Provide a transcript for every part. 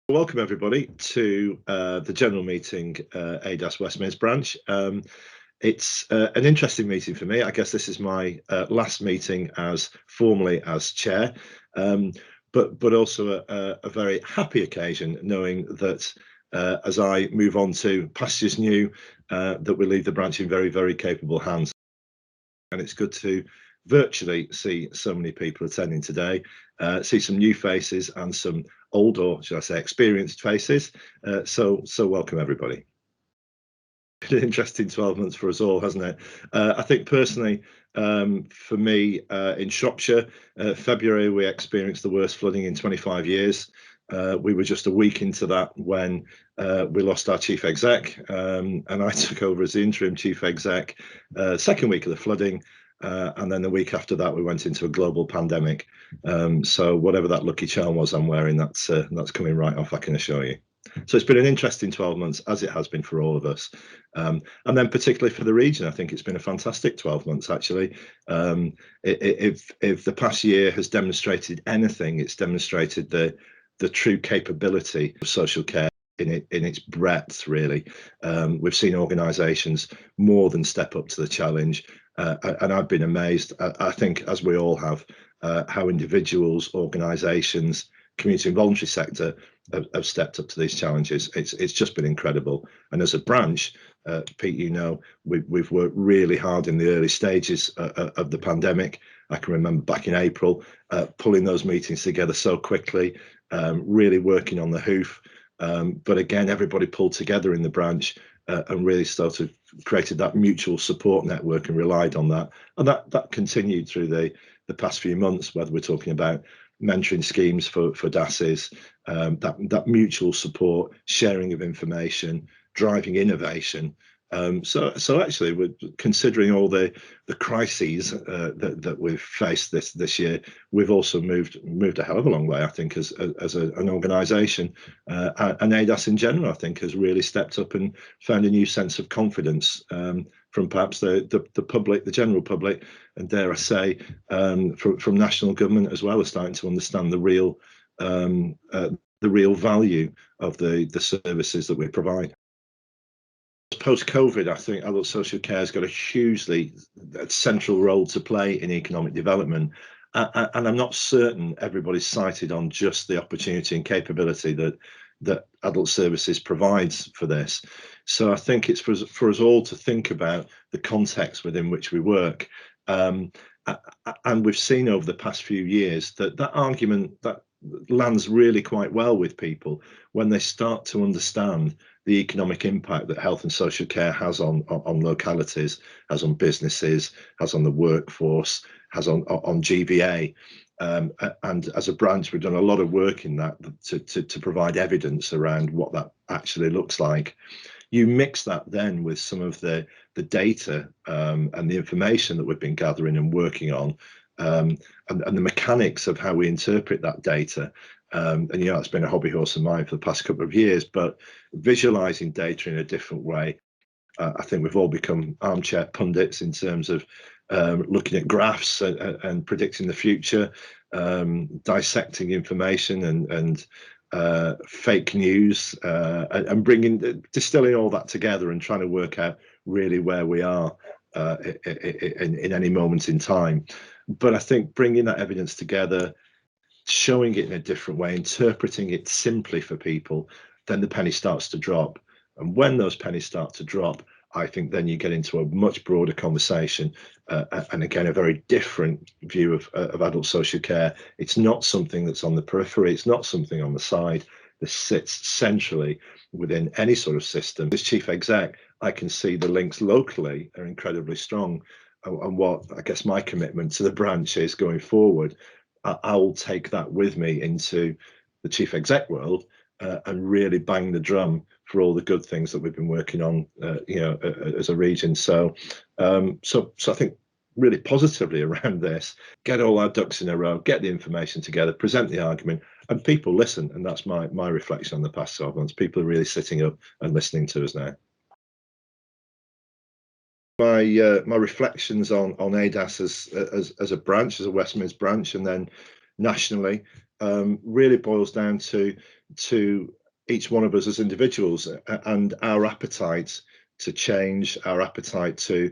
Welcome everybody to the general meeting ADAS Westmeads branch. It's an interesting meeting for me. I guess this is my last meeting as formally as chair, but also a very happy occasion, knowing that as I move on to pastures new, that we leave the branch in very, very capable hands. And it's good to virtually see so many people attending today, see some new faces and some old, or should I say experienced faces. So welcome everybody. Been an interesting 12 months for us all, hasn't it? I think personally, for me, in Shropshire, February we experienced the worst flooding in 25 years. We were just a week into that when we lost our chief exec, and I took over as the interim chief exec, second week of the flooding. And then the week after that, we went into a global pandemic. So whatever that lucky charm was I'm wearing, that's coming right off, I can assure you. So it's been an interesting 12 months, as it has been for all of us. And then particularly for the region, I think it's been a fantastic 12 months, actually. If the past year has demonstrated anything, it's demonstrated the true capability of social care in its breadth, really. We've seen organisations more than step up to the challenge. And I've been amazed, I think, as we all have, how individuals, organisations, community and voluntary sector have stepped up to these challenges. It's just been incredible. And as a branch, Pete, you know, we've worked really hard in the early stages of the pandemic. I can remember back in April, pulling those meetings together so quickly, really working on the hoof. But again, everybody pulled together in the branch and really started created that mutual support network and relied on that. And that continued through the past few months, whether we're talking about mentoring schemes for DASs, that mutual support, sharing of information, driving innovation. So actually, we're considering all the crises that we've faced this year. We've also moved a hell of a long way, I think, as an organisation, and ADAS in general, I think, has really stepped up and found a new sense of confidence from perhaps the public, the general public, and dare I say, from national government as well, as starting to understand the real value of the services that we provide. Post-COVID, I think adult social care has got a hugely central role to play in economic development. And I'm not certain everybody's cited on just the opportunity and capability that adult services provides for this. So I think it's for us all to think about the context within which we work. And we've seen over the past few years that argument that lands really quite well with people when they start to understand the economic impact that health and social care has on localities, has on businesses, has on the workforce, has on GVA. And as a branch, we've done a lot of work in that to provide evidence around what that actually looks like. You mix that then with some of the data and the information that we've been gathering and working on, and the mechanics of how we interpret that data. And you know, it's been a hobby horse of mine for the past couple of years, but visualizing data in a different way. I think we've all become armchair pundits in terms of looking at graphs and predicting the future, dissecting information and fake news, and distilling all that together and trying to work out really where we are in any moment in time. But I think bringing that evidence together, showing it in a different way, interpreting it simply for people, then the penny starts to drop. And when those pennies start to drop, I think then you get into a much broader conversation, and again, a very different view of adult social care. It's not something that's on the periphery. It's not something on the side. This sits centrally within any sort of system. As chief exec, I can see the links locally are incredibly strong. And what I guess my commitment to the branch is going forward, I will take that with me into the chief exec world and really bang the drum for all the good things that we've been working on, you know, as a region. So I think really positively around this, get all our ducks in a row, get the information together, present the argument, and people listen. And that's my reflection on the past 12 months. People are really sitting up and listening to us now. My reflections on ADAS as a branch, as a Westmeads branch, and then nationally. really boils down to each one of us as individuals and our appetite to change, our appetite to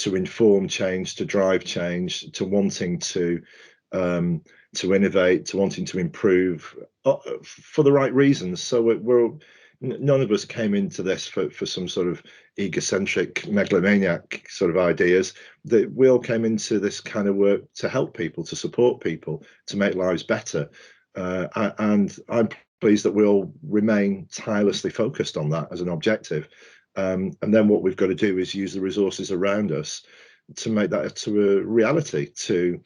inform change, to drive change, to wanting to innovate, to wanting to improve for the right reasons. So none of us came into this for some sort of egocentric megalomaniac sort of ideas. That we all came into this kind of work to help people, to support people, to make lives better. And I'm pleased that we all remain tirelessly focused on that as an objective. And then what we've got to do is use the resources around us to make that to a reality, to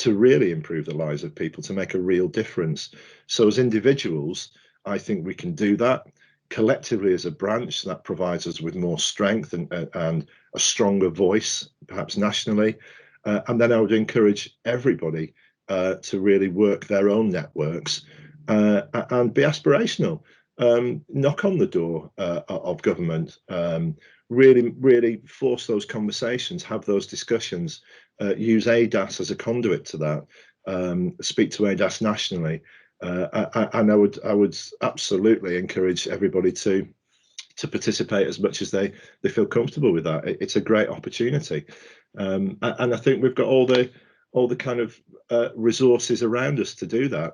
really improve the lives of people, to make a real difference. So as individuals, I think we can do that. Collectively as a branch, that provides us with more strength and a stronger voice, perhaps nationally. And then I would encourage everybody to really work their own networks and be aspirational. Knock on the door of government, really force those conversations, have those discussions, use ADAS as a conduit to that, speak to ADAS nationally. And I would absolutely encourage everybody to participate as much as they feel comfortable with that. It's a great opportunity, and I think we've got all the kind of resources around us to do that.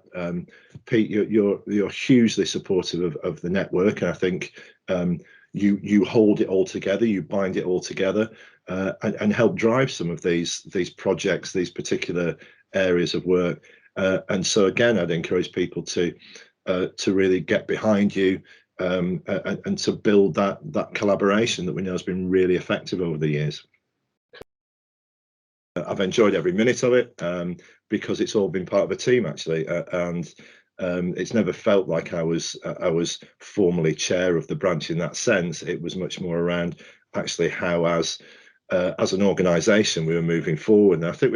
Pete, you're hugely supportive of the network, and I think you hold it all together, you bind it all together, and help drive some of these projects, these particular areas of work. And so again, I'd encourage people to really get behind you and to build that collaboration that we know has been really effective over the years. I've enjoyed every minute of it because it's all been part of a team actually, and it's never felt like I was formally chair of the branch in that sense. It was much more around actually how as an organisation we were moving forward. And I think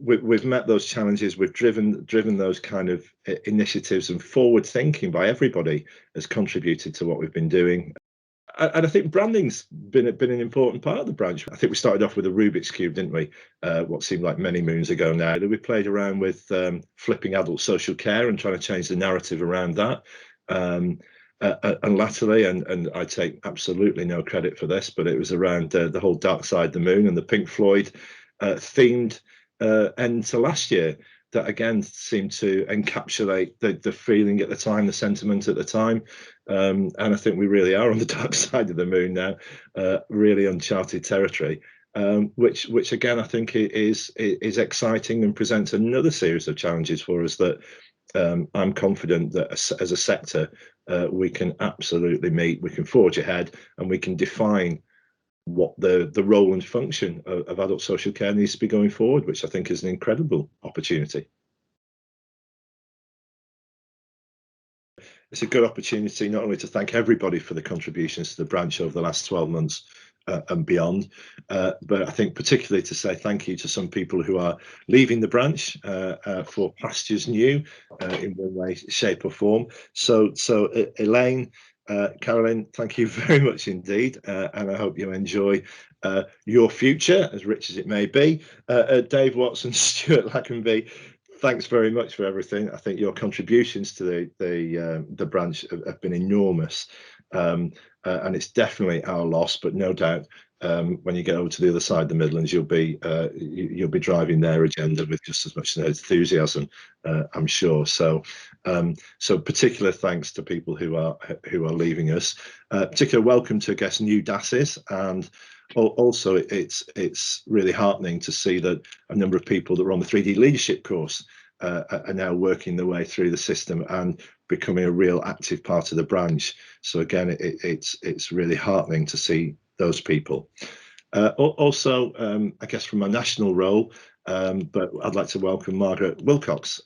we've met those challenges. We've driven those kind of initiatives, and forward thinking by everybody has contributed to what we've been doing. And I think branding's been an important part of the branch. I think we started off with a Rubik's Cube, didn't we? What seemed like many moons ago now. We played around with flipping adult social care and trying to change the narrative around that. And latterly, and I take absolutely no credit for this, but it was around the whole Dark Side of the Moon and the Pink Floyd themed end to last year. That again seemed to encapsulate the feeling at the time, the sentiment at the time, and I think we really are on the dark side of the moon now, really uncharted territory, which again I think is exciting and presents another series of challenges for us that I'm confident that as a sector we can absolutely meet, we can forge ahead, and we can define what the role and function of adult social care needs to be going forward, which I think is an incredible opportunity. It's a good opportunity not only to thank everybody for the contributions to the branch over the last 12 months and beyond, but I think particularly to say thank you to some people who are leaving the branch for pastures new in one way, shape or form. So Elaine, Carolyn, thank you very much indeed, and I hope you enjoy your future, as rich as it may be. Dave Watson, Stuart Lackenby, thanks very much for everything. I think your contributions to the branch have been enormous, and it's definitely our loss. But no doubt, when you get over to the other side of the Midlands, you'll be driving their agenda with just as much enthusiasm, I'm sure. So particular thanks to people who are leaving us. Particular welcome to, I guess, new DASs, and also it's really heartening to see that a number of people that were on the 3D leadership course are now working their way through the system and becoming a real active part of the branch. So again, it's really heartening to see those people. Also, I guess from a national role, but I'd like to welcome Margaret Wilcox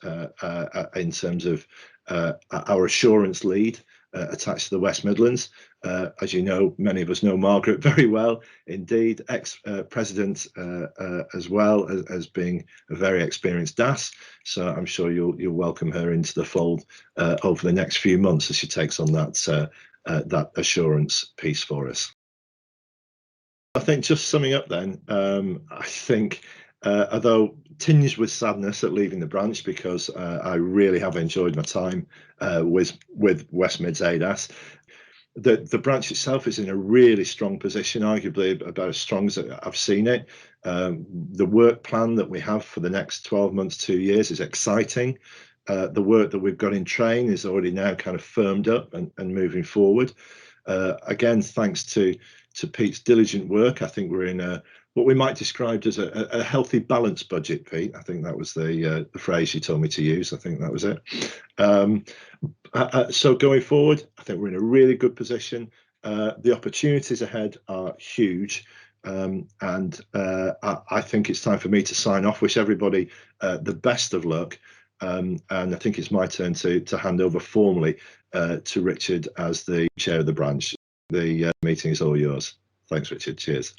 in terms of our assurance lead attached to the West Midlands. As you know, many of us know Margaret very well indeed, ex-president as well as being a very experienced DAS. So I'm sure you'll welcome her into the fold over the next few months as she takes on that assurance piece for us. I think just summing up then, I think although tinged with sadness at leaving the branch, because I really have enjoyed my time with West Mids ADAS. The branch itself is in a really strong position, arguably about as strong as I've seen it. The work plan that we have for the next 12 months, 2 years is exciting. The work that we've got in train is already now kind of firmed up and moving forward. Again, thanks to Pete's diligent work, I think we're in what we might describe as a healthy balanced budget, Pete. I think that was the phrase you told me to use. I think that was it. So going forward, I think we're in a really good position. The opportunities ahead are huge. And I think it's time for me to sign off. Wish everybody the best of luck. And I think it's my turn to hand over formally to Richard as the chair of the branch. The meeting is all yours. Thanks, Richard. Cheers.